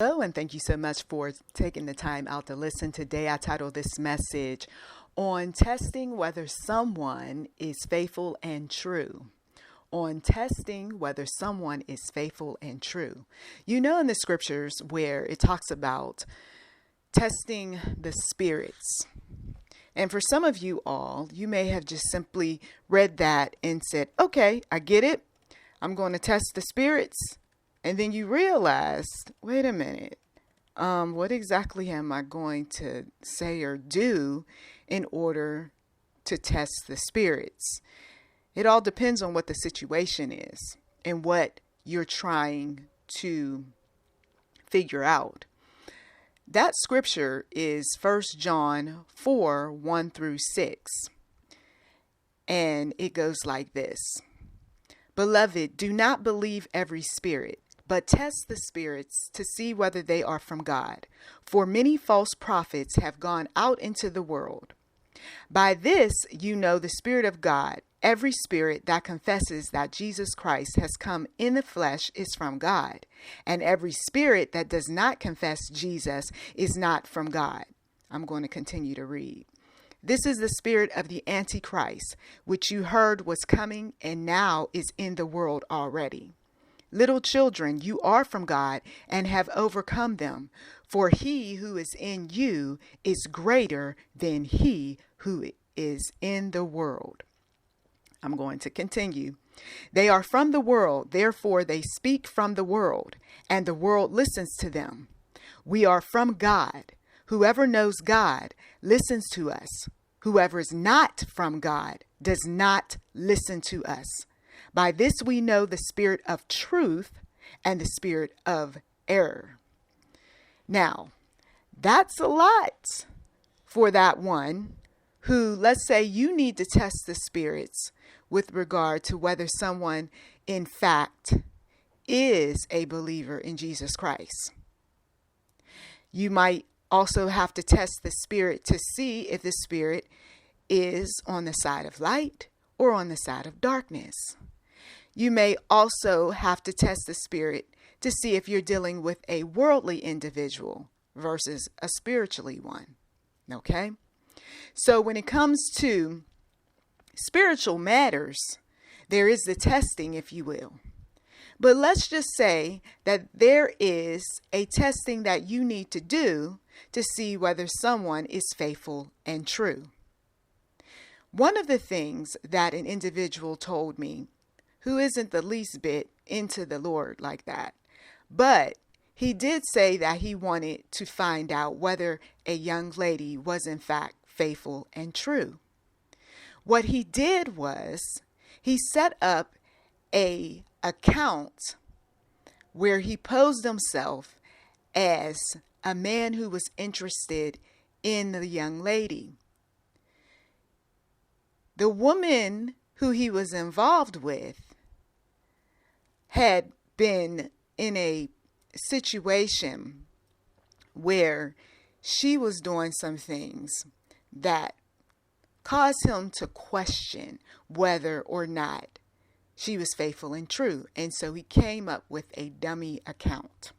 Hello, and thank you so much for taking the time out to listen. Today, I titled this message on testing whether someone is faithful and true. On testing whether someone is faithful and true. You know, in the scriptures where it talks about testing the spirits. And for some of you all, you may have just simply read that and said, okay, I get it. I'm going to test the spirits. And then you realized, wait a minute, what exactly am I going to say or do in order to test the spirits? It all depends on what the situation is and what you're trying to figure out. That scripture is 1 John 4, 1 through 6. And it goes like this. Beloved, do not believe every spirit, but test the spirits to see whether they are from God. For many false prophets have gone out into the world. By this you know the Spirit of God. Every spirit that confesses that Jesus Christ has come in the flesh is from God. And every spirit that does not confess Jesus is not from God. I'm going to continue to read. This is the spirit of the Antichrist, which you heard was coming and now is in the world already. Little children, you are from God and have overcome them, for he who is in you is greater than he who is in the world. I'm going to continue. They are from the world, therefore they speak from the world, and the world listens to them. We are from God. Whoever knows God listens to us. Whoever is not from God does not listen to us. By this we know the spirit of truth and the spirit of error. Now, that's a lot for that one who, let's say you need to test the spirits with regard to whether someone in fact is a believer in Jesus Christ. You might also have to test the spirit to see if the spirit is on the side of light or on the side of darkness. You may also have to test the spirit to see if you're dealing with a worldly individual versus a spiritually one. Okay? So when it comes to spiritual matters, there is the testing, if you will. But let's just say that there is a testing that you need to do to see whether someone is faithful and true. One of the things that an individual told me, who isn't the least bit into the Lord like that, but he did say that he wanted to find out whether a young lady was in fact faithful and true. What he did was he set up a account where he posed himself as a man who was interested in the young lady. The woman who he was involved with had been in a situation where she was doing some things that caused him to question whether or not she was faithful and true. And so he came up with a dummy account.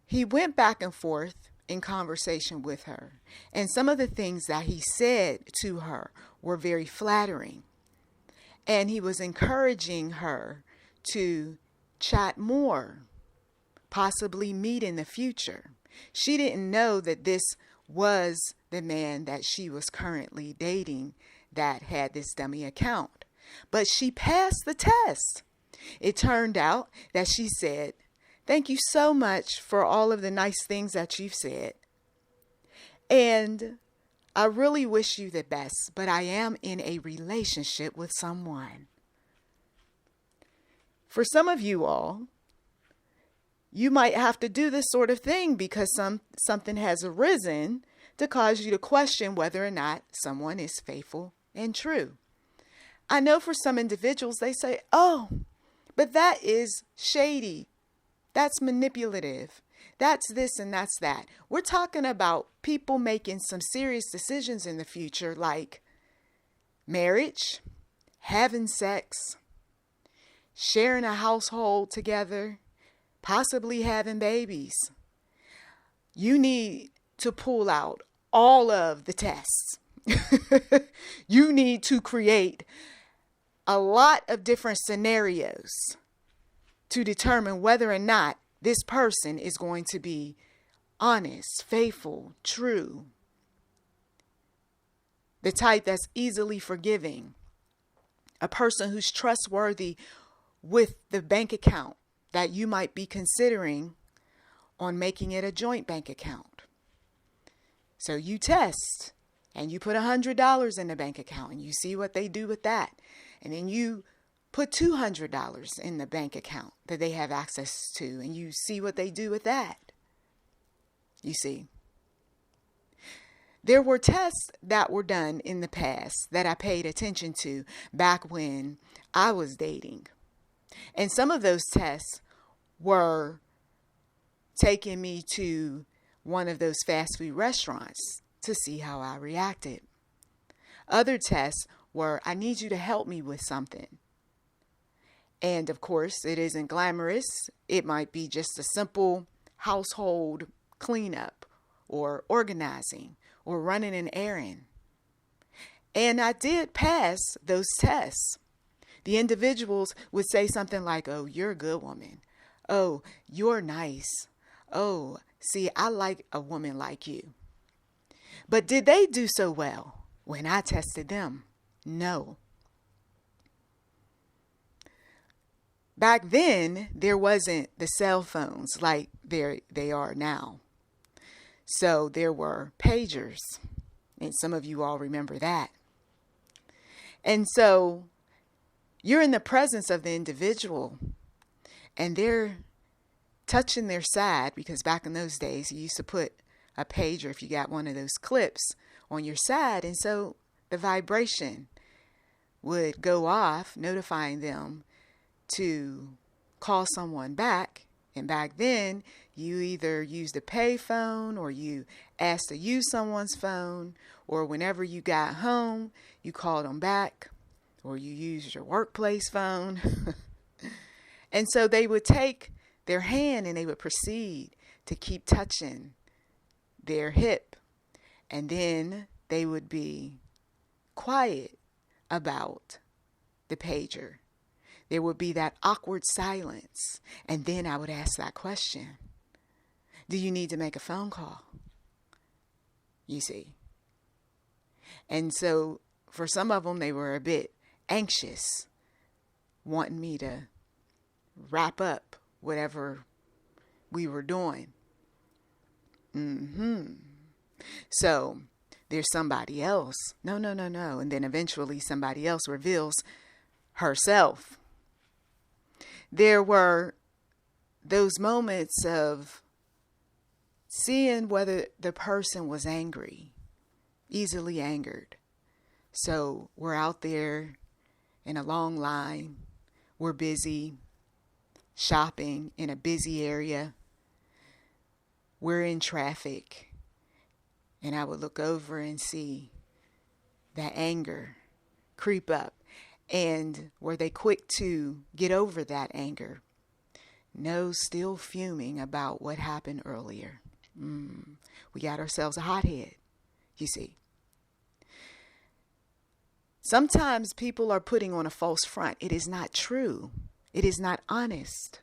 He went back and forth in conversation with her. And some of the things that he said to her were very flattering. And he was encouraging her to chat more, possibly meet in the future. She didn't know that this was the man that she was currently dating that had this dummy account. But she passed the test. It turned out that she said, "Thank you so much for all of the nice things that you've said. And I really wish you the best, but I am in a relationship with someone." For some of you all, you might have to do this sort of thing because something has arisen to cause you to question whether or not someone is faithful and true. I know for some individuals, they say, "Oh, but that is shady. That's manipulative. That's this and that's that." We're talking about people making some serious decisions in the future, like marriage, having sex, sharing a household together, possibly having babies, you need to pull out all of the tests. You need to create a lot of different scenarios to determine whether or not this person is going to be honest, faithful, true, the type that's easily forgiving, a person who's trustworthy with the bank account that you might be considering on making it a joint bank account. So you test and you put $100 in the bank account and you see what they do with that. And then you put $200 in the bank account that they have access to and you see what they do with that. You see, there were tests that were done in the past that I paid attention to back when I was dating. And some of those tests were taking me to one of those fast food restaurants to see how I reacted. Other tests were, I need you to help me with something. And of course, it isn't glamorous. It might be just a simple household cleanup or organizing or running an errand. And I did pass those tests. The individuals would say something like, oh, you're a good woman. Oh, you're nice. Oh, see, I like a woman like you. But did they do so well when I tested them? No. Back then, there wasn't the cell phones like they are now. So there were pagers, and some of you all remember that. And so you're in the presence of the individual, and they're touching their side, because back in those days, you used to put a pager, if you got one of those clips, on your side. And so the vibration would go off, notifying them to call someone back. And back then, you either used a pay phone or you asked to use someone's phone, or whenever you got home, you called them back, or you used your workplace phone. And so they would take their hand and they would proceed to keep touching their hip. And then they would be quiet about the pager. There would be that awkward silence. And then I would ask that question. Do you need to make a phone call? You see. And so for some of them, they were a bit anxious, wanting me to wrap up whatever we were doing. So there's somebody else. No. And then eventually somebody else reveals herself. There were those moments of seeing whether the person was angry, easily angered. So we're out there in a long line. We're busy shopping in a busy area. We're in traffic. And I would look over and see that anger creep up. And were they quick to get over that anger? No, still fuming about what happened earlier. We got ourselves a hothead, you see. Sometimes people are putting on a false front. It is not true. It is not honest.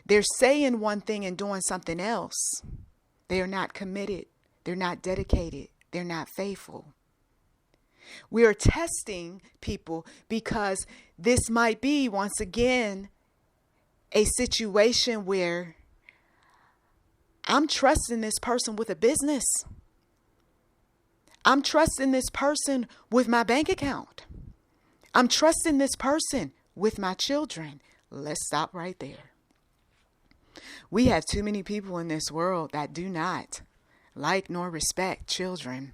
They're saying one thing and doing something else. They are not committed. They're not dedicated. They're not faithful. We are testing people because this might be, once again, a situation where I'm trusting this person with a business. I'm trusting this person with my bank account. I'm trusting this person with my children. Let's stop right there. We have too many people in this world that do not like nor respect children.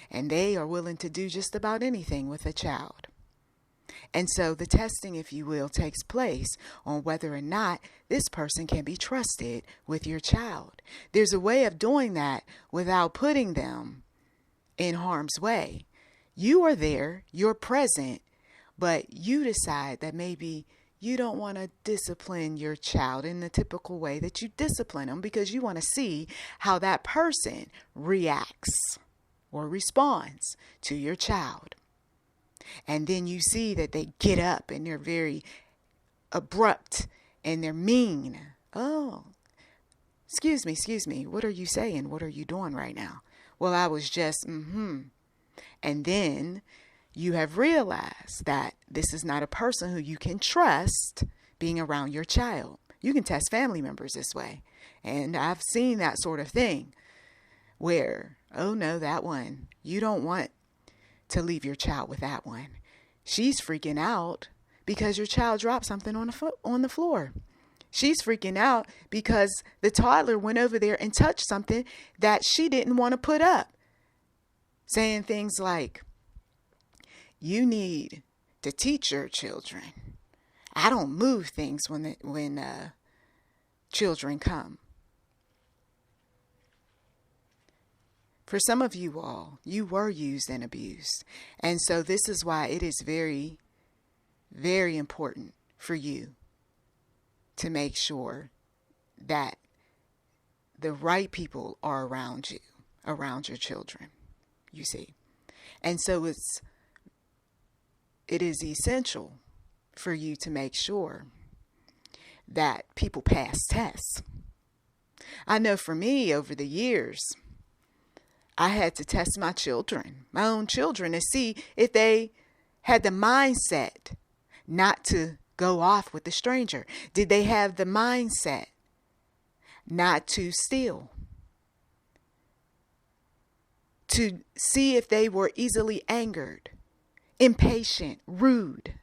And they are willing to do just about anything with a child. And so the testing, if you will, takes place on whether or not this person can be trusted with your child. There's a way of doing that without putting them in harm's way. You are there, you're present, but you decide that maybe you don't want to discipline your child in the typical way that you discipline them because you want to see how that person reacts or responds to your child. And then you see that they get up and they're very abrupt and they're mean. Oh, excuse me. What are you saying? What are you doing right now? Well, I was just, And then you have realized that this is not a person who you can trust being around your child. You can test family members this way. And I've seen that sort of thing where, oh no, that one, you don't want to leave your child with that one. She's freaking out because your child dropped something on the floor. She's freaking out because the toddler went over there and touched something that she didn't want to put up. Saying things like, you need to teach your children. I don't move things when children come. For some of you all, you were used and abused. And so this is why it is very, very important for you to make sure that the right people are around you, around your children, you see. And so it is essential for you to make sure that people pass tests. I know for me over the years, I had to test my own children, to see if they had the mindset not to go off with a stranger. Did they have the mindset not to steal? To see if they were easily angered, impatient, rude.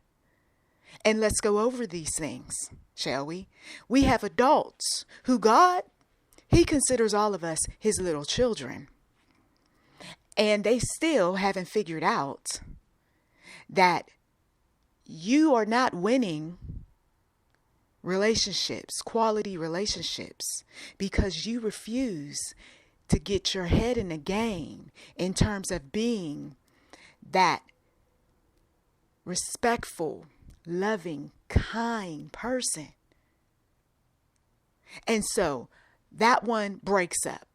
And let's go over these things, shall we? We have adults who God, He considers all of us His little children. And they still haven't figured out that you are not winning relationships, quality relationships, because you refuse to get your head in the game in terms of being that respectful, loving, kind person. And so that one breaks up.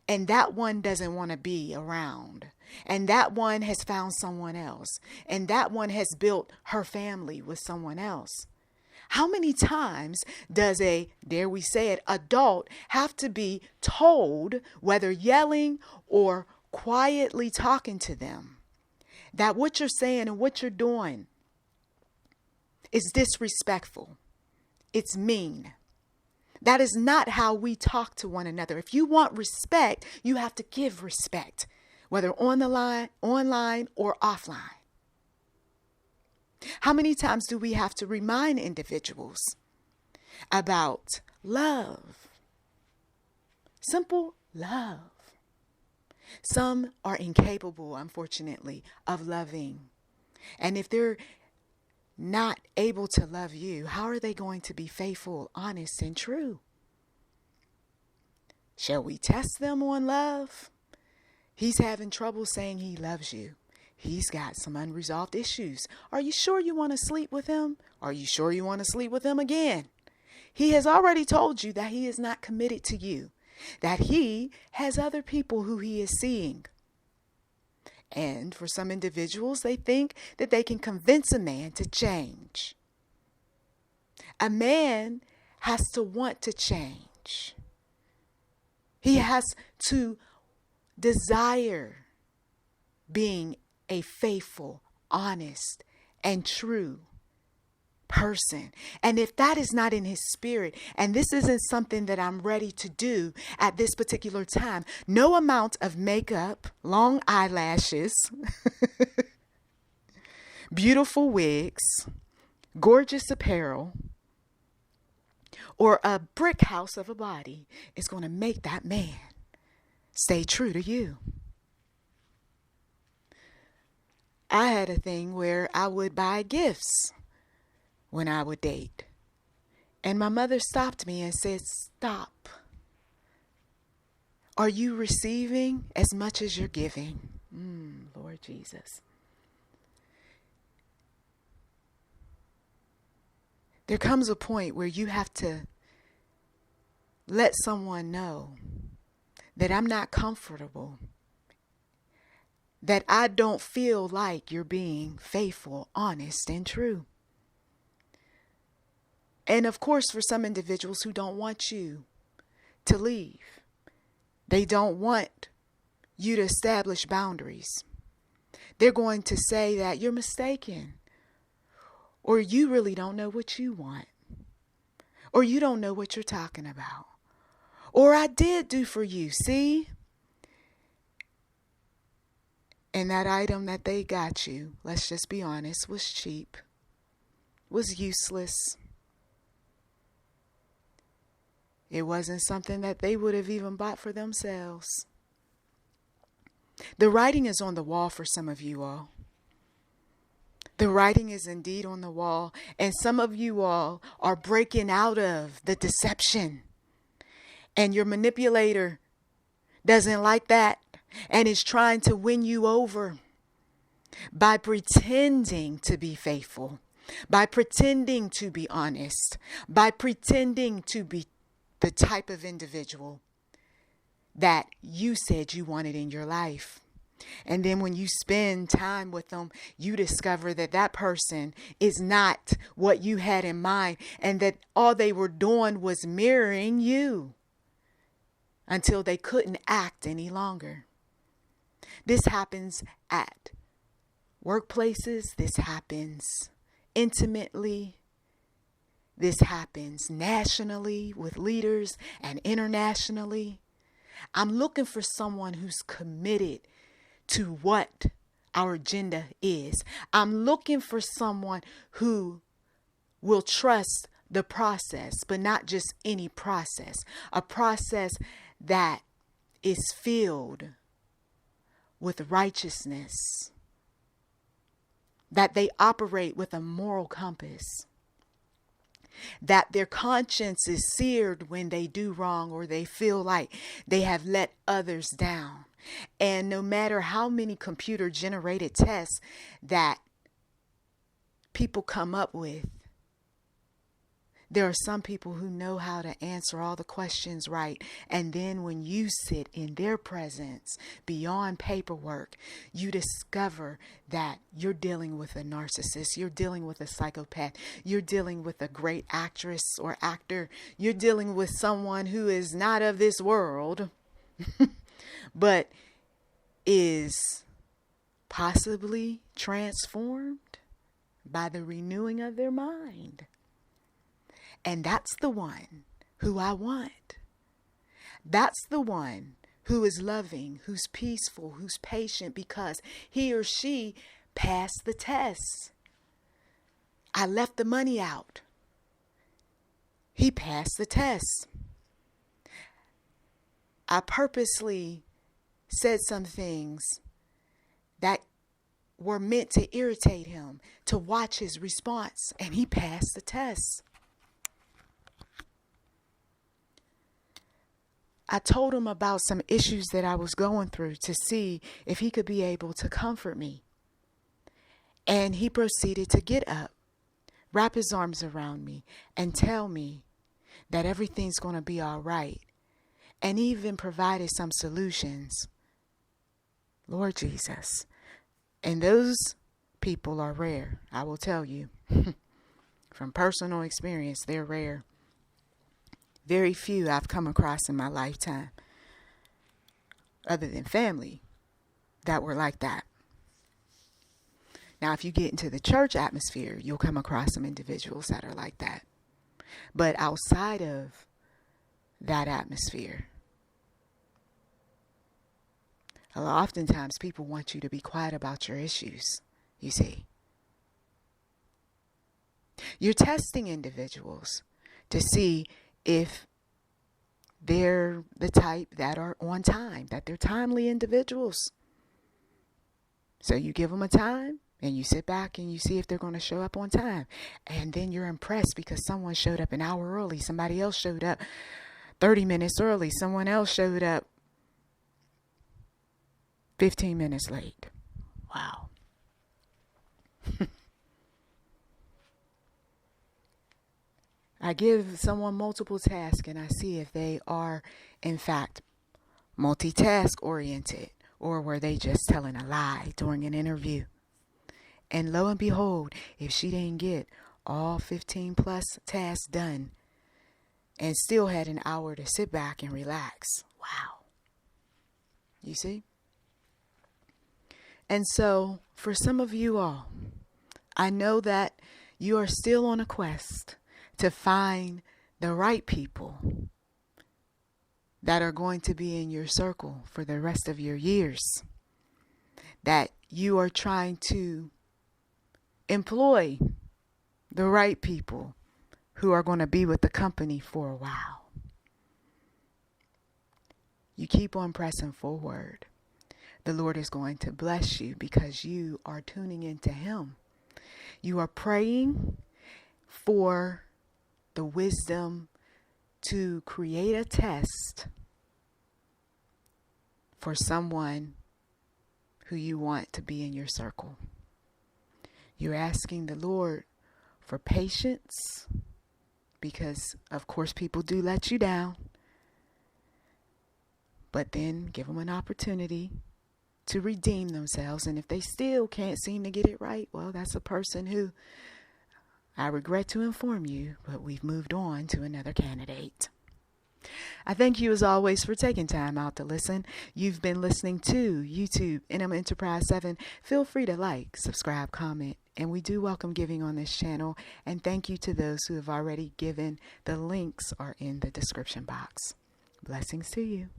And that one doesn't want to be around. And that one has found someone else. And that one has built her family with someone else. How many times does dare we say it, adult have to be told, whether yelling or quietly talking to them, that what you're saying and what you're doing is disrespectful? It's mean. That is not how we talk to one another. If you want respect, you have to give respect, whether online or offline. How many times do we have to remind individuals about love? Simple love. Some are incapable, unfortunately, of loving. And if they're not able to love you, how are they going to be faithful, honest, and true? Shall we test them on love? He's having trouble saying he loves you. He's got some unresolved issues. Are you sure you want to sleep with him? Are you sure you want to sleep with him again? He has already told you that he is not committed to you, that he has other people who he is seeing. And for some individuals, they think that they can convince a man to change. A man has to want to change. He has to desire being a faithful, honest, and true person. And if that is not in his spirit, and this isn't something that I'm ready to do at this particular time, no amount of makeup, long eyelashes, beautiful wigs, gorgeous apparel, or a brick house of a body is going to make that man stay true to you. I had a thing where I would buy gifts when I would date. And my mother stopped me and said, "Stop. Are you receiving as much as you're giving?" Lord Jesus. There comes a point where you have to let someone know that I'm not comfortable, that I don't feel like you're being faithful, honest, and true. And of course, for some individuals who don't want you to leave, they don't want you to establish boundaries. They're going to say that you're mistaken, or you really don't know what you want, or you don't know what you're talking about, or I did do for you, see? And that item that they got you, let's just be honest, was cheap, was useless. It wasn't something that they would have even bought for themselves. The writing is on the wall for some of you all. The writing is indeed on the wall, and some of you all are breaking out of the deception. And your manipulator doesn't like that and is trying to win you over by pretending to be faithful, by pretending to be honest, by pretending to be the type of individual that you said you wanted in your life. And then when you spend time with them, you discover that that person is not what you had in mind, and that all they were doing was mirroring you until they couldn't act any longer. This happens at workplaces. This happens intimately. This happens nationally with leaders and internationally. I'm looking for someone who's committed to what our agenda is. I'm looking for someone who will trust the process, but not just any process. A process that is filled with righteousness, that they operate with a moral compass, that their conscience is seared when they do wrong or they feel like they have let others down. And no matter how many computer generated tests that people come up with, there are some people who know how to answer all the questions right. And then when you sit in their presence beyond paperwork, you discover that you're dealing with a narcissist. You're dealing with a psychopath. You're dealing with a great actress or actor. You're dealing with someone who is not of this world, but is possibly transformed by the renewing of their mind. And that's the one who I want. That's the one who is loving, who's peaceful, who's patient, because he or she passed the test. I left the money out. He passed the test. I purposely said some things that were meant to irritate him, to watch his response, and he passed the test. I told him about some issues that I was going through to see if he could be able to comfort me. And he proceeded to get up, wrap his arms around me, and tell me that everything's going to be all right. And even provided some solutions. Lord Jesus. And those people are rare, I will tell you. From personal experience, they're rare. Very few I've come across in my lifetime, other than family, that were like that. Now, if you get into the church atmosphere, you'll come across some individuals that are like that. But outside of that atmosphere, oftentimes people want you to be quiet about your issues, you see. You're testing individuals to see if they're the type that are on time, that they're timely individuals. So you give them a time and you sit back and you see if they're going to show up on time. And then you're impressed because someone showed up an hour early. Somebody else showed up 30 minutes early. Someone else showed up 15 minutes late. Wow. I give someone multiple tasks and I see if they are, in fact, multitask oriented, or were they just telling a lie during an interview. And lo and behold, if she didn't get all 15 plus tasks done and still had an hour to sit back and relax. Wow. You see? And so for some of you all, I know that you are still on a quest to find the right people that are going to be in your circle for the rest of your years. That you are trying to employ the right people who are going to be with the company for a while. You keep on pressing forward. The Lord is going to bless you because you are tuning into Him. You are praying for the wisdom to create a test for someone who you want to be in your circle. You're asking the Lord for patience because, of course, people do let you down. But then give them an opportunity to redeem themselves. And if they still can't seem to get it right, well, that's a person who, I regret to inform you, but we've moved on to another candidate. I thank you as always for taking time out to listen. You've been listening to YouTube NM Enterprise 7. Feel free to like, subscribe, comment, and we do welcome giving on this channel. And thank you to those who have already given. The links are in the description box. Blessings to you.